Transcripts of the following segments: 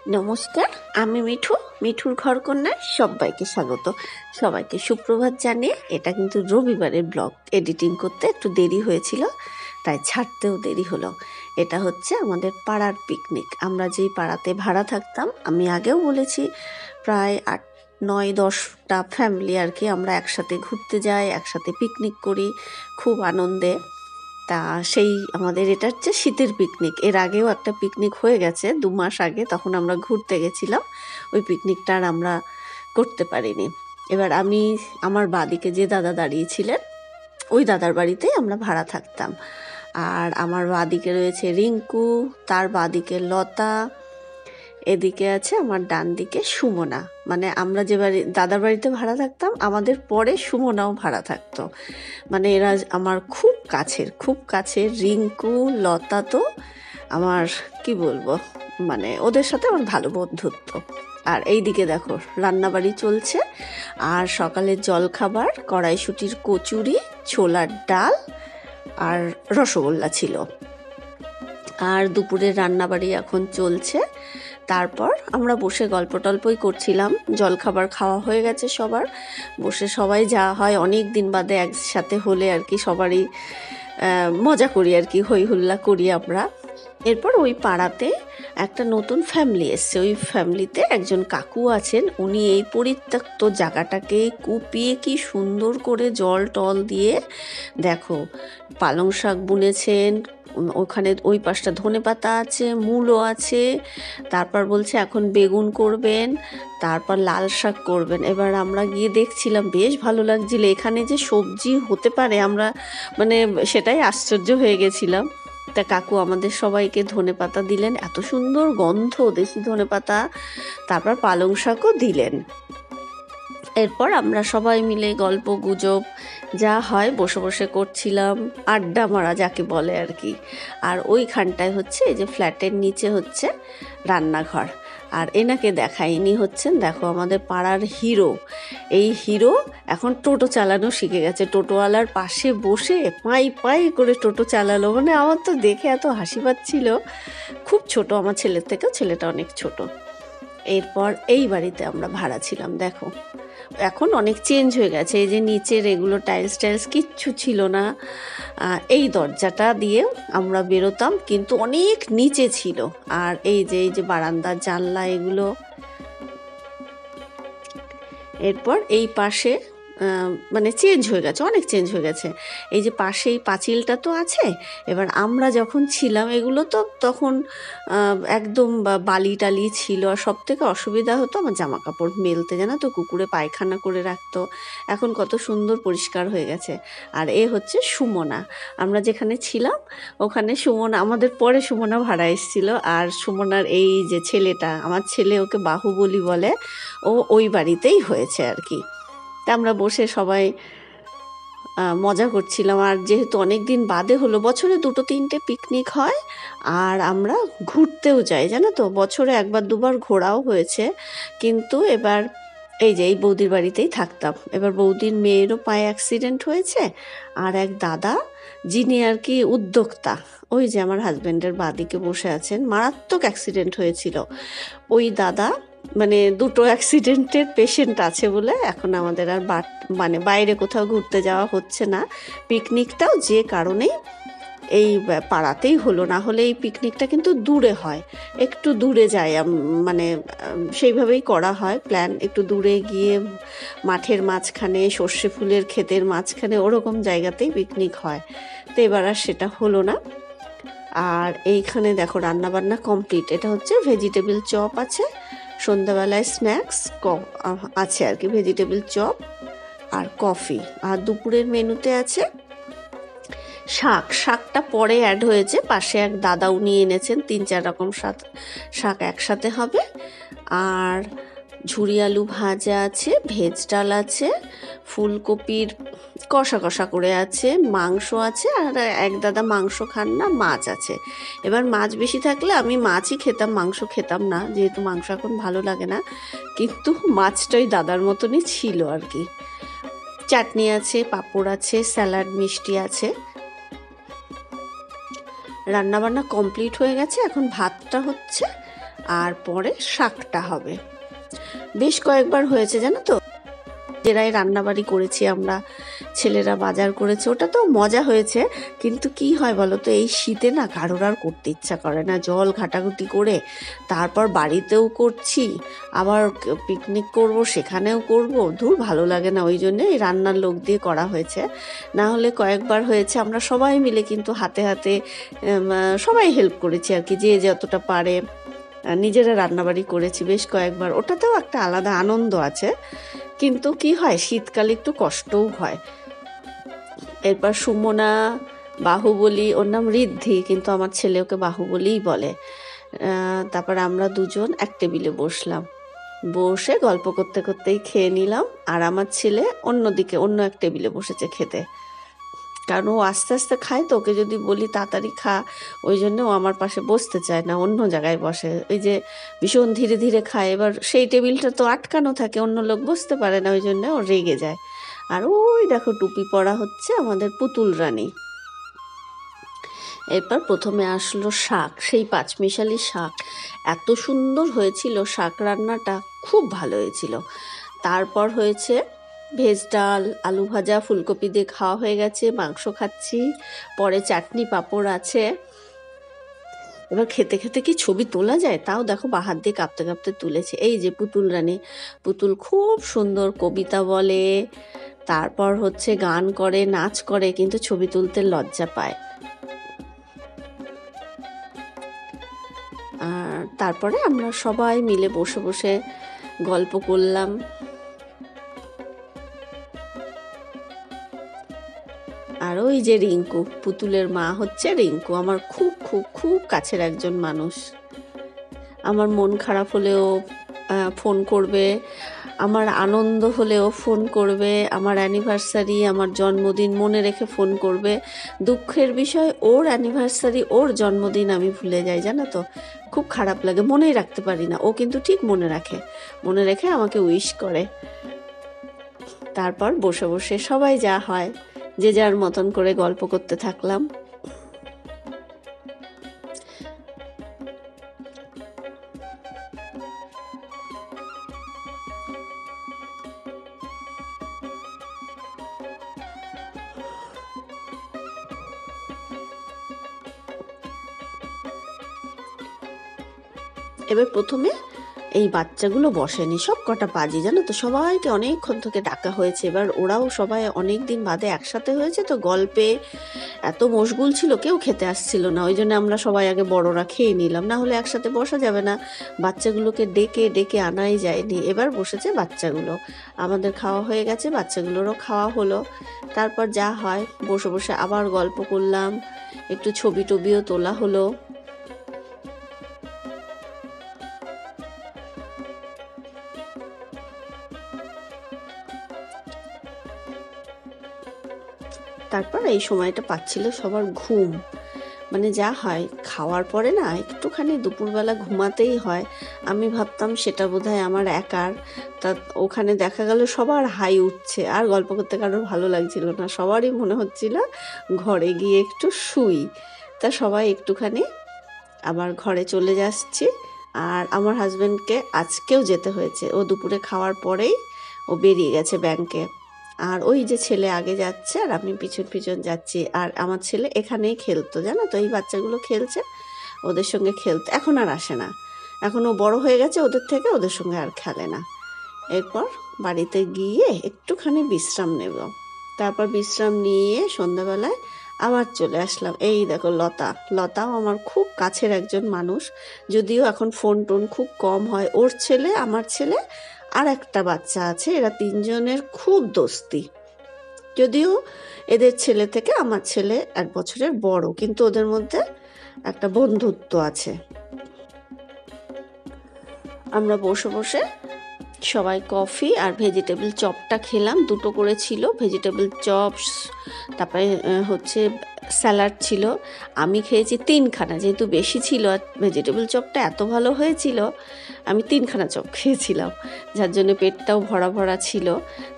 নমস্কার, আমি মিঠুর ঘরকন্যায় সবাইকে স্বাগত। সবাইকে সুপ্রভাত জানিয়ে এটা কিন্তু রবিবারের ব্লগ এডিটিং করতে একটু দেরি হয়েছিল, তাই ছাড়তেও দেরি হলো। এটা হচ্ছে আমাদের পাড়ার পিকনিক। আমরা যেই পাড়াতে ভাড়া থাকতাম, আমি আগেও বলেছি, প্রায় 8, 9, 10টা ফ্যামিলি আর কি আমরা একসাথে ঘুরতে যাই, একসাথে পিকনিক করি খুব আনন্দে। তা সেই আমাদের এটা হচ্ছে শীতের পিকনিক। এর আগেও একটা পিকনিক হয়ে গেছে 2 মাস আগে, তখন আমরা ঘুরতে গেছিলাম। ওই পিকনিকটা আর আমরা করতে পারিনি। এবার আমি আমার বাদিকে যে দাদা দাঁড়িয়েছিলেন, ওই দাদার বাড়িতেই আমরা ভাড়া থাকতাম। আর আমার বাদিকে রয়েছে রিঙ্কু, তার বাদিকে লতা, এদিকে আছে আমার ডান দিকে সুমনা। মানে আমরা যে দাদার বাড়িতে ভাড়া থাকতাম, আমাদের পরে সুমনাও ভাড়া থাকতো। মানে এরা আমার খুব কাছের রিঙ্কু, লতা তো আমার কি বলবো, মানে ওদের সাথে আমার ভালো বন্ধুত্ব। আর এই দিকে দেখো রান্নাবাড়ি চলছে, আর সকালের জলখাবার কড়াইশুঁটির কচুরি, ছোলার ডাল আর রসগোল্লা ছিল। আর দুপুরের রান্নাবাড়ি এখন চলছে। তারপর আমরা বসে গল্প টল্পই করছিলাম। জলখাবার খাওয়া হয়ে গেছে সবার, বসে সবাই যা হয় অনেক দিন বাদে একসাথে হলে আর কি সবারই মজা করি আর কি, হই হুল্লা করি আমরা। এরপর ওই পাড়াতে একটা নতুন ফ্যামিলি এসছে। ওই ফ্যামিলিতে একজন কাকু আছেন, উনি এই পরিত্যক্ত জায়গাটাকে কুপিয়ে কি সুন্দর করে জল টল দিয়ে দেখো পালং শাক বুনেছেন। ওখানে ওই পাশটা ধনেপাতা আছে, মূলো আছে, তারপর বলছে এখন বেগুন করবেন, তারপর লাল শাক করবেন। এবার আমরা গিয়ে দেখছিলাম, বেশ ভালো লাগছিল, এখানে যে সবজি হতে পারে আমরা মানে সেটাই আশ্চর্য হয়ে গেছিলাম। তা কাকু আমাদের সবাইকে ধনেপাতা দিলেন, এত সুন্দর গন্ধ দেশি ধনেপাতা, তারপর পালং শাকও দিলেন। এরপর আমরা সবাই মিলে গল্প গুজব যা হয় বসে বসে করছিলাম, আড্ডা মারা যাকে বলে আর কি। আর ওইখানটায় হচ্ছে এই যে ফ্ল্যাটের নিচে হচ্ছে রান্নাঘর। আর এনাকে দেখাইনি হচ্ছেন, দেখো আমাদের পাড়ার হিরো। এই হিরো এখন টোটো চালানো শিখে গেছে। টোটোওয়ালার পাশে বসে পাই পাই করে টোটো চালালো। মানে আমার তো দেখে এত হাসি পাচ্ছিল। খুব ছোট, আমার ছেলের থেকেও ছেলেটা অনেক ছোট। এরপর এই বাড়িতে আমরা ভাড়া ছিলাম। দেখো এখন অনেক চেঞ্জ হয়ে গেছে। এই যে নিচের এগুলো টাইলস কিচ্ছু ছিল না। এই দরজাটা দিয়ে আমরা বেরোতাম, কিন্তু অনেক নিচে ছিল। আর এই যে বারান্দার জানলা এগুলো। এরপর এই পাশে মানে চেঞ্জ হয়ে গেছে, অনেক চেঞ্জ হয়ে গেছে। এই যে পাশেই পাঁচিলটা তো আছে। এবার আমরা যখন ছিলাম এগুলো তো তখন একদম বালি টালি ছিল। আর সব থেকে অসুবিধা হতো আমার জামা কাপড় মেলতে, জানো তো, কুকুরে পায়খানা করে রাখতো। এখন কত সুন্দর পরিষ্কার হয়ে গেছে। আর এ হচ্ছে সুমনা। আমরা যেখানে ছিলাম ওখানে সুমনা, আমাদের পরে সুমনা ভাড়া এসেছিল। আর সুমনার এই যে ছেলেটা, আমার ছেলে, ওকে বাহুবলী বলে, ও ওই বাড়িতেই হয়েছে আর কি। তা আমরা বসে সবাই মজা করছিলাম। আর যেহেতু অনেক দিন বাদে হলো, বছরে 2-3টে পিকনিক হয়, আর আমরা ঘুরতেও যাই, জানো তো, বছরে 1-2বার ঘোরাও হয়েছে। কিন্তু এবার এই যে এই বৌদির বাড়িতেই থাকতাম। এবার বৌদির মেয়েরও পায়ে অ্যাক্সিডেন্ট হয়েছে। আর এক দাদা যিনি আর কি উদ্যোক্তা, ওই যে আমার হাজব্যান্ডের বাদিকে বসে আছেন, মারাত্মক অ্যাক্সিডেন্ট হয়েছিল। ওই দাদা মানে 2টো অ্যাক্সিডেন্টের পেশেন্ট আছে বলে এখন আমাদের আর মানে বাইরে কোথাও ঘুরতে যাওয়া হচ্ছে না। পিকনিকটাও যে কারণেই এই পাড়াতেই হলো, না হলে এই পিকনিকটা কিন্তু দূরে হয়, একটু দূরে যায়। মানে সেইভাবেই করা হয় প্ল্যান, একটু দূরে গিয়ে মাঠের মাঝখানে, সর্ষে ফুলের ক্ষেতের মাঝখানে, ওরকম জায়গাতেই পিকনিক হয়। তো এবার আর সেটা হলো না। আর এইখানে দেখো রান্নাবান্না কমপ্লিট। এটা হচ্ছে ভেজিটেবল চপ আছে, সন্ধ্যাবেলায় স্ন্যাক্স আছে আর কি, ভেজিটেবল চপ আর কফি। আর দুপুরের মেনুতে আছে শাকটা পরে অ্যাড হয়েছে, পাশে এক দাদা উনি এনেছেন 3-4 রকম শাক একসাথে হবে। আর ঝুরি আলু ভাজা আছে, ভেজ ডাল আছে, ফুলকপির কষা কষা করে আছে, মাংস আছে। আর এক দাদা মাংস খান না, মাছ আছে। এবার মাছ বেশি থাকলে আমি মাছই খেতাম, মাংস খেতাম না, যেহেতু মাংস এখন ভালো লাগে না। কিন্তু মাছটাই দাদার মতনই ছিল আর কি। চাটনি আছে, পাঁপড় আছে, স্যালাড, মিষ্টি আছে। রান্নাবান্না কমপ্লিট হয়ে গেছে, এখন ভাতটা হচ্ছে। আর পরে শাকটা হবে। বেশ কয়েকবার হয়েছে জানো তো, নিজেরাই রান্নাবাড়ি করেছি আমরা, ছেলেরা বাজার করেছে, ওটা তো মজা হয়েছে। কিন্তু কি হয় বলো তো, এই শীতে না কারোর আর করতে ইচ্ছা করে না, জল ঘাটাঘুটি করে তারপর বাড়িতেও করছি, আবার পিকনিক করব সেখানেও করব, ধুর ভালো লাগে না। ওই জন্য এই রান্নার লোক দিয়ে করা হয়েছে। না হলে কয়েকবার হয়েছে আমরা সবাই মিলে কিন্তু হাতে হাতে সবাই হেল্প করেছি আর কি, যে যতটা পারে নিজেরা রান্নাবাড়ি করেছি বেশ কয়েকবার। ওটাতেও একটা আলাদা আনন্দ আছে, কিন্তু কি হয় শীতকালে একটু কষ্টও হয়। এরপর সুমনা বাহুবলী, ওর নাম ঋদ্ধি কিন্তু আমার ছেলে ওকে বাহুবলীই বলে। তারপর আমরা দুজন এক টেবিলে বসলাম, বসে গল্প করতে করতেই খেয়ে নিলাম। আর আমার ছেলে অন্যদিকে অন্য এক টেবিলে বসেছে খেতে, কারণ ও আস্তে আস্তে খায় তো, ওকে যদি বলি তাড়াতাড়ি খা, ওই জন্য ও আমার পাশে বসতে চায় না, অন্য জায়গায় বসে। ওই যে ভীষণ ধীরে ধীরে খায়, এবার সেই টেবিলটা তো আটকানো থাকে, অন্য লোক বসতে পারে না, ওই জন্য ও রেগে যায়। আর ওই দেখো টুপি পরা হচ্ছে আমাদের পুতুল রানী। এরপর প্রথমে আসলো শাক, সেই পাঁচমিশালি শাক, এত সুন্দর হয়েছিল শাক রান্নাটা, খুব ভালো হয়েছিল। তারপর হয়েছে ভেজ ডাল, আলু ভাজা, ফুলকপি দিয়ে খাওয়া হয়ে গেছে, মাংস খাচ্ছি, পরে চাটনি পাঁপড় আছে। এবার খেতে খেতে কি ছবি তোলা যায়, তাও দেখো বাহাত দিয়ে কাঁপতে কাঁপতে তুলেছে। এই যে পুতুল রানী, পুতুল খুব সুন্দর কবিতা বলে, তারপর হচ্ছে গান করে, নাচ করে, কিন্তু ছবি তুলতে লজ্জা পায়। আর তারপরে আমরা সবাই মিলে বসে বসে গল্প করলাম। আর ওই যে রিঙ্কু, পুতুলের মা হচ্ছে রিঙ্কু, আমার খুব খুব খুব কাছের একজন মানুষ। আমার মন খারাপ হলেও ফোন করবে, আমার আনন্দ হলেও ফোন করবে, আমার অ্যানিভার্সারি, আমার জন্মদিন মনে রেখে ফোন করবে। দুঃখের বিষয় ওর অ্যানিভার্সারি, ওর জন্মদিন আমি ভুলে যাই জানো তো, খুব খারাপ লাগে, মনেই রাখতে পারি না। ও কিন্তু ঠিক মনে রাখে, মনে রেখে আমাকে উইশ করে। তারপর বসে বসে সবাই যা হয় যে যার মতন করে গল্প করতে থাকলাম। এবার প্রথমে এই বাচ্চাগুলো বসেনি, সব কটা পাজি জানো তো, সবাইকে অনেকক্ষণ থেকে ডাকা হয়েছে। এবার ওরাও সবাই অনেক দিন বাদে একসাথে হয়েছে তো, গল্পে এত মশগুল ছিল, কেউ খেতে আসছিল না। ওই জন্য আমরা সবাই আগে বড়রা খেয়ে নিলাম, না হলে একসাথে বসা যাবে না, বাচ্চাগুলোকে ডেকে ডেকে আনাই যায়নি। এবার বসেছে বাচ্চাগুলো, আমাদের খাওয়া হয়ে গেছে, বাচ্চাগুলোরও খাওয়া হলো। তারপর যা হয় বসে বসে আবার গল্প করলাম, একটু ছবি টবিও তোলা হলো। তারপর এই সময়টা পাচ্ছিল সবার ঘুম, মানে যা হয় খাওয়ার পরে না একটুখানি দুপুরবেলা ঘুমাতেই হয়। আমি ভাবতাম সেটা বোধহয় আমার একার, তা ওখানে দেখা গেল সবার হাই উঠছে, আর গল্প করতে কারোর ভালো লাগছিল না, সবারই মনে হচ্ছিল ঘরে গিয়ে একটু শুই। তা সবাই একটুখানি আবার ঘরে চলে যাচ্ছি। আর আমার হাজব্যান্ডকে আজকেও যেতে হয়েছে, ও দুপুরে খাওয়ার পরেই ও বেরিয়ে গেছে ব্যাংকে। আর ওই যে ছেলে আগে যাচ্ছে আর আমি পিছন পিছন যাচ্ছি। আর আমার ছেলে এখানেই খেলতো জানো তো, এই বাচ্চাগুলো খেলছে, ওদের সঙ্গে খেলতে এখন আর আসে না, এখন ও বড় হয়ে গেছে ওদের থেকে, ওদের সঙ্গে আর খেলে না। এরপর বাড়িতে গিয়ে একটুখানি বিশ্রাম নেব, তারপর বিশ্রাম নিয়ে সন্ধ্যাবেলায় আবার চলে আসলাম। এই দেখো লতাও আমার খুব কাছের একজন মানুষ, যদিও এখন ফোন টোন খুব কম হয়। ওর ছেলে, আমার ছেলে, আর একটা বাচ্চা আছে, এরা তিনজনের খুব দোস্তি। যদিও এদের ছেলে থেকে আমার ছেলে 1 বছরের বড়, কিন্তু ওদের মধ্যে একটা বন্ধুত্ব আছে। আমরা বসে বসে সবাই কফি আর ভেজিটেবল চপটা খেলাম, 2টো করে ছিল ভেজিটেবল চপ, তারপরে হচ্ছে স্যালাড ছিল। আমি খেয়েছি 3খানা, যেহেতু বেশি ছিল আর ভেজিটেবল চপটা এত ভালো হয়েছিল, আমি 3খানা চপ খেয়েছিলাম, যার জন্য পেটটাও ভরা ভরা ছিল।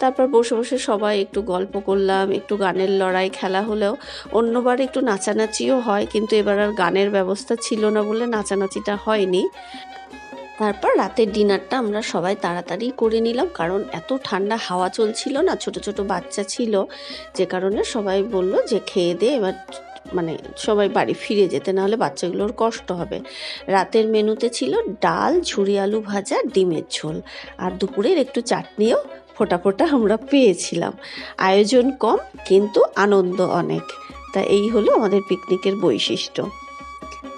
তারপর বসে বসে সবাই একটু গল্প করলাম, একটু গানের লড়াই খেলা হলেও, অন্যবার একটু নাচানাচিও হয়, কিন্তু এবার আর গানের ব্যবস্থা ছিল না বলে নাচানাচিটা হয়নি। তারপর রাতের ডিনারটা আমরা সবাই তাড়াতাড়ি করে নিলাম, কারণ এত ঠান্ডা হাওয়া চলছিল না, ছোট ছোট বাচ্চা ছিল, যে কারণে সবাই বলল যে খেয়ে দিয়ে এবার মানে সবাই বাড়ি ফিরে যেতে, নাহলে বাচ্চাগুলোর কষ্ট হবে। রাতের মেনুতে ছিল ডাল, ঝুরি আলু ভাজা, ডিমের ঝোল, আর দুপুরের একটু চাটনিও ফোটা ফোটা আমরা পেয়েছিলাম। আয়োজন কম কিন্তু আনন্দ অনেক। তা এই হলো আমাদের পিকনিকের বৈশিষ্ট্য।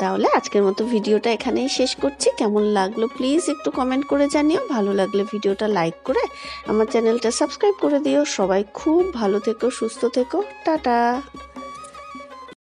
তাহলে আজকের মতো ভিডিওটা এখানেই শেষ করছি। কেমন লাগলো প্লিজ একটু কমেন্ট করে জানিও। ভালো লাগলে ভিডিওটা লাইক করে আমার চ্যানেলটা সাবস্ক্রাইব করে দিও। সবাই খুব ভালো থেকো, সুস্থ থেকো, টাটা।